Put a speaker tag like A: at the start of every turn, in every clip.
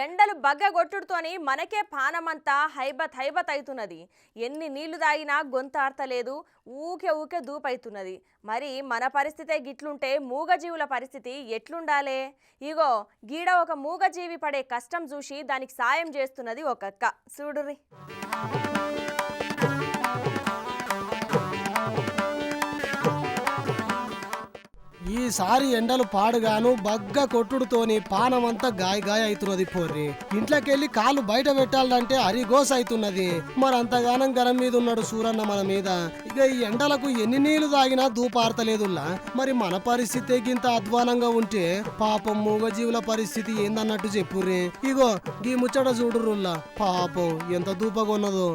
A: ఎండలు బగ్గగొట్టుడుతోని మనకే పానమంతా హైబత్ అవుతున్నది. ఎన్ని నీళ్లు తాగినా గొంతార్తలేదు, ఊకే ఊకే దూపైతున్నది. మరి మన పరిస్థితే గిట్లుంటే మూగజీవుల పరిస్థితి ఎట్లుండాలే? ఇగో గీడ ఒక మూగజీవి పడే కష్టం చూసి దానికి సాయం చేస్తున్నది ఒక అక్క. చూడుర్రి.
B: ఈసారి ఎండలు పాడుగాను బగ్గ కొట్టుడుతోని పానమంతా గాయ అవుతున్నది పోర్రి. ఇంట్లోకెళ్ళి కాళ్ళు బయట పెట్టాలంటే అరిగోస అవుతున్నది. మరంతగానం గరం మీద ఉన్నాడు సూరన్న మన మీద. ఇక ఈ ఎండలకు ఎన్ని నీళ్లు తాగినా దూపారతలేదుల్లా. మరి మన పరిస్థితి గింత అధ్వానంగా ఉంటే పాపం మూగజీవుల పరిస్థితి ఏందన్నట్టు చెప్పుర్రి. ఇగో గీ ముచ్చట చూడుర్రుల్లా, పాపం ఎంత దూపగొన్నదో.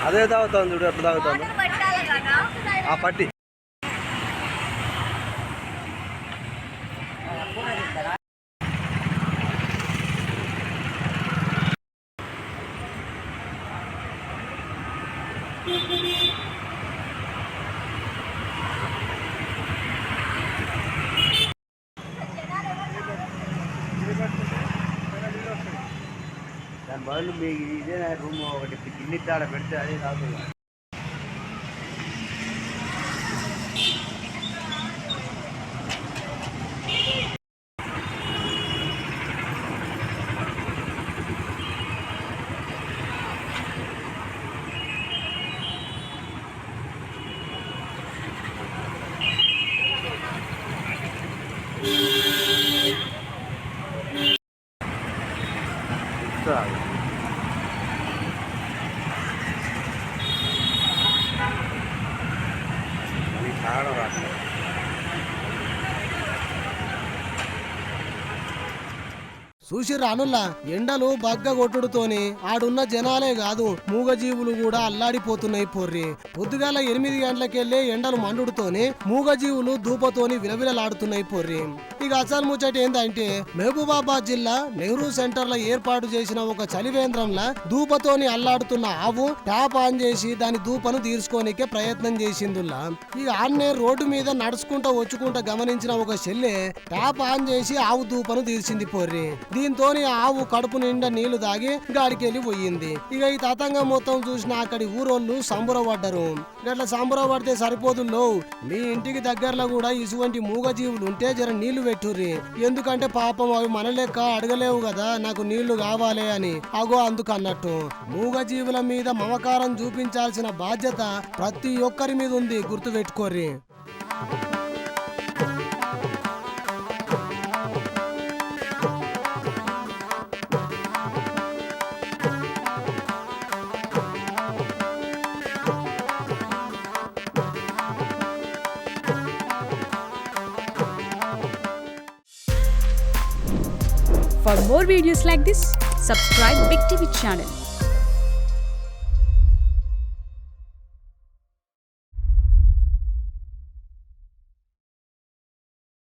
C: అదే తాగుతాను చూడు, ఎట్లా తాగుతాను ఆ పట్టి. దాని బదులు మీకు ఇదే రూమ్ ఒకటి గిన్నె తాడ పెడితే అదే తాగుతుంది. తాగడం రాదు.
B: చూసి రానుల్లా, ఎండలు బగ్గ కొట్టుడుతోని ఆడున్న జనాలే కాదు మూగజీవులు కూడా అల్లాడిపోతున్నాయి పోర్రి. పొద్దుగాల 8 గంటలకెళ్లే ఎండలు మండుడుతోని మూగజీవులు దూపతోని విలవిలలాడుతున్నాయి పోర్రి. ఇక అసలు ముచ్చట ఏందంటే మహబూబాబాద్ జిల్లా నెహ్రూ సెంటర్ లో ఏర్పాటు చేసిన ఒక చలివేంద్రంలా దూపతోని అల్లాడుతున్న ఆవు ట్యాప్ ఆన్ చేసి దాని దూపను తీర్చుకోనికే ప్రయత్నం చేసిందుల్లా. ఇక ఆన్నే రోడ్డు మీద నడుచుకుంటా వచ్చుకుంటా గమనించిన ఒక చెల్లె ట్యాప్ ఆన్ చేసి ఆవు దూపను తీర్చింది పోర్రి. దీంతోని ఆవు కడుపు నిండా నీళ్లు తాగి గాడికెళ్ళి పోయింది. ఇక ఈ తతంగం మొత్తం చూసిన అక్కడి ఊరోళ్ళు సంబరపడ్డరు. గట్ల సంబరపడితే సరిపోదుల్లో, మీ ఇంటికి దగ్గరలో కూడా ఇటువంటి మూగజీవులు ఉంటే జర నీళ్లు పెట్టుర్రి. ఎందుకంటే పాపం అవి మన లెక్క అడగలేవు కదా నాకు నీళ్లు కావాలి అని. అగో అందుకు అన్నట్టు మూగజీవుల మీద మమకారం చూపించాల్సిన బాధ్యత ప్రతి ఒక్కరి మీద ఉంది, గుర్తు పెట్టుకోర్రి.
D: For more videos like this, subscribe Big TV channel.